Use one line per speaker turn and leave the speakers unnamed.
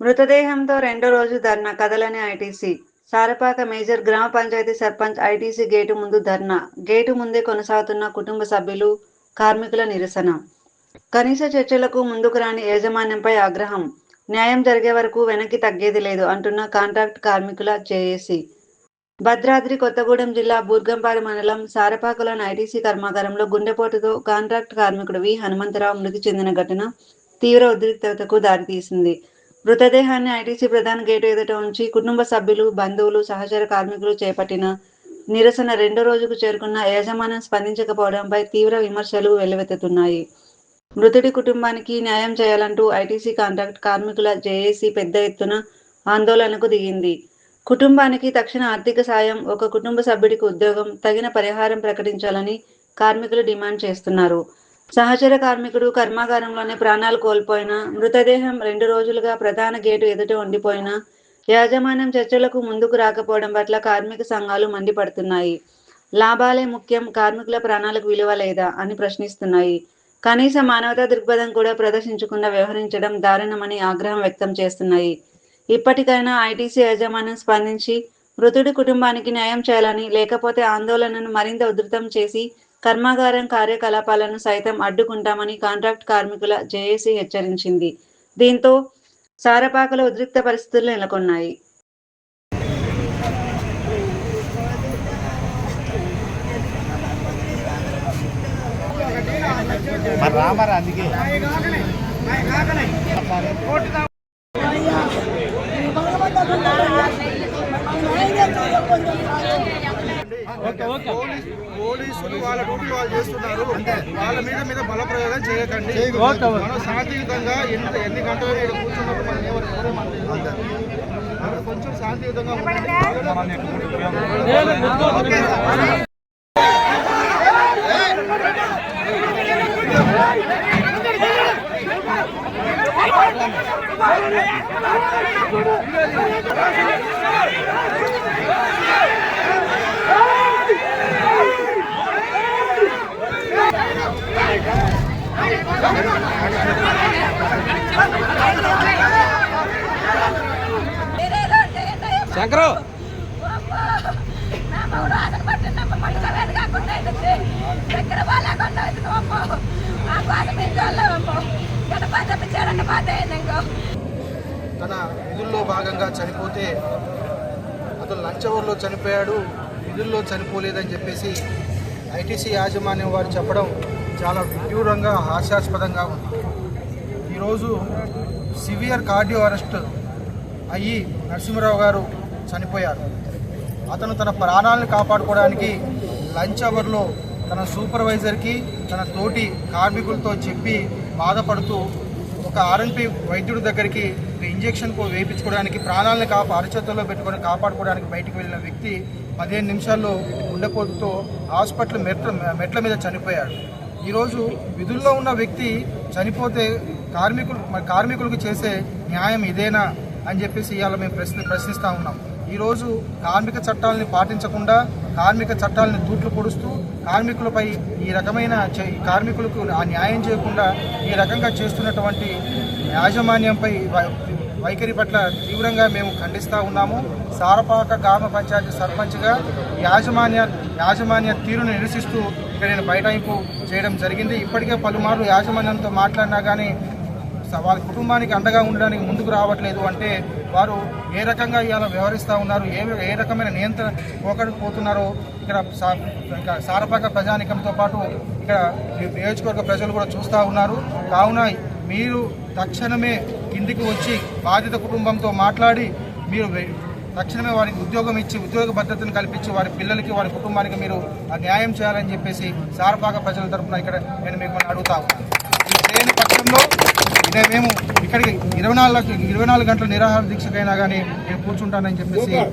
మృతదేహంతో రెండో రోజు ధర్నా కదలని ఐటీసీ. సారపాక మేజర్ గ్రామ పంచాయతీ సర్పంచ్ ఐటీసీ గేటు ముందు ధర్నా. గేటు ముందే కొనసాగుతున్న కుటుంబ సభ్యులు, కార్మికుల నిరసన. కనీస చర్చలకు ముందుకు రాని యాజమాన్యంపై ఆగ్రహం. న్యాయం జరిగే వరకు వెనక్కి తగ్గేది లేదు అంటున్న కాంట్రాక్ట్ కార్మికుల జేఏసీ. భద్రాద్రి కొత్తగూడెం జిల్లా బూర్గంపాడు మండలం సారపాకలోని ఐటీసీ కర్మాగారంలో గుండెపోటుతో కాంట్రాక్ట్ కార్మికుడు వి హనుమంతరావు మృతి చెందిన ఘటన తీవ్ర ఉద్రిక్తతకు దారితీసింది. మృతదేహాన్ని ఐటీసీ ప్రధాన గేటు ఎదుట ఉంచి కుటుంబ సభ్యులు, బంధువులు, సహచర కార్మికులు చేపట్టిన నిరసన రెండో రోజుకు చేరుకున్న యాజమాన్యం స్పందించకపోవడంపై తీవ్ర విమర్శలు వెల్లువెత్తుతున్నాయి. మృతుడి కుటుంబానికి న్యాయం చేయాలంటూ ఐటీసీ కాంట్రాక్ట్ కార్మికుల జేఏసీ పెద్ద ఎత్తున ఆందోళనకు దిగింది. కుటుంబానికి తక్షణ ఆర్థిక సాయం, ఒక కుటుంబ సభ్యుడికి ఉద్యోగం, తగిన పరిహారం ప్రకటించాలని కార్మికులు డిమాండ్ చేస్తున్నారు. సహచర కార్మికుడు కర్మాగారంలోనే ప్రాణాలు కోల్పోయినా, మృతదేహం 2 రోజులుగా ప్రధాన గేటు ఎదుట ఉండిపోయినా యాజమాన్యం చర్చలకు ముందుకు రాకపోవడం పట్ల కార్మిక సంఘాలు మండిపడుతున్నాయి. లాభాలే ముఖ్యం, కార్మికుల ప్రాణాలకు విలువ లేదా అని ప్రశ్నిస్తున్నాయి. కనీస మానవతా దృక్పథం కూడా ప్రదర్శించకుండా వ్యవహరించడం దారుణమని ఆగ్రహం వ్యక్తం చేస్తున్నాయి. ఇప్పటికైనా ఐటీసీ యాజమాన్యం స్పందించి మృతుడి కుటుంబానికి న్యాయం చేయాలని, లేకపోతే ఆందోళనను మరింత ఉధృతం చేసి కర్మాగారం కార్యకలాపాలను సైతం అడ్డుకుంటామని కాంట్రాక్ట్ కార్మికుల జేఏసీ హెచ్చరించింది. దీంతో సారపాకలో ఉద్రిక్త పరిస్థితులు నెలకొన్నాయి.
పోలీసులు వాళ్ళ డ్యూటీ వాళ్ళు చేస్తున్నారు. వాళ్ళ మీద బల ప్రయోగం చేయకండి. మనం శాంతియుతంగా ఎన్ని గంటలు కూర్చున్నప్పుడు మనం కొంచెం శాంతియుతంగా
శంకరు
తన విధుల్లో భాగంగా చనిపోతే అతను లంచ్ అవర్లో చనిపోయాడు, విధుల్లో చనిపోలేదని చెప్పేసి ఐటీసీ యాజమాన్యం వారు చెప్పడం చాలా విడ్డూరంగా హాస్యాస్పదంగా ఉంది. ఈరోజు సివియర్ కార్డియో అరెస్ట్ అయ్యి నరసింహరావు గారు చనిపోయారు. అతను తన ప్రాణాలను కాపాడుకోవడానికి లంచ్ అవర్లో తన సూపర్వైజర్కి, తన తోటి కార్మికులతో చెప్పి బాధపడుతూ ఒక ఆర్ఎన్పి వైద్యుడి దగ్గరికి ఇంజెక్షన్ వేయించుకోవడానికి, ప్రాణాలను అరచేతుల్లో పెట్టుకొని కాపాడుకోవడానికి బయటికి వెళ్ళిన వ్యక్తి 15 నిమిషాల్లో గుండెపోటుతో హాస్పిటల్ మెట్ల మీద చనిపోయాడు. ఈరోజు విధుల్లో ఉన్న వ్యక్తి చనిపోతే కార్మికులకు చేసే న్యాయం ఇదేనా అని చెప్పేసి ఇవాళ మేము ప్రశ్నిస్తూ ఉన్నాం. ఈరోజు కార్మిక చట్టాలని పాటించకుండా, కార్మిక చట్టాలని తూట్లు పొడుస్తూ కార్మికులపై ఈ రకమైన కార్మికులకు ఆ న్యాయం చేయకుండా ఈ రకంగా చేస్తున్నటువంటి యాజమాన్యంపై వైఖరి పట్ల తీవ్రంగా మేము ఖండిస్తూ ఉన్నాము. సారపాక గ్రామ పంచాయతీ సర్పంచ్గా యాజమాన్య తీరును నిరసిస్తూ ఇక్కడ నేను బైఠాయింపు చేయడం జరిగింది. ఇప్పటికే పలుమార్లు యాజమాన్యంతో మాట్లాడినా కానీ వాళ్ళ కుటుంబానికి అండగా ఉండడానికి ముందుకు రావట్లేదు. అంటే వారు ఏ రకంగా ఇవాళ వ్యవహరిస్తూ ఉన్నారు, ఏ రకమైన నియంత్రణ పోతున్నారో ఇక్కడ సారపాక ప్రజానికంతో పాటు ఇక్కడ నియోజకవర్గ ప్రజలు కూడా చూస్తూ ఉన్నారు. కావున మీరు తక్షణమే కిందికి వచ్చి బాధిత కుటుంబంతో మాట్లాడి మీరు తక్షణమే వారికి ఉద్యోగం ఇచ్చి, ఉద్యోగ భద్రతను కల్పించి వారి పిల్లలకి, వారి కుటుంబానికి మీరు న్యాయం చేయాలని చెప్పేసి సారపాక ప్రజల తరఫున ఇక్కడ నేను మిమ్మల్ని అడుగుతా ఉన్నాను. ఈ లేని పక్షంలో మేము ఇక్కడికి 24 గంటల నిరాహార దీక్షకైనా కానీ నేను కూర్చుంటానని చెప్పేసి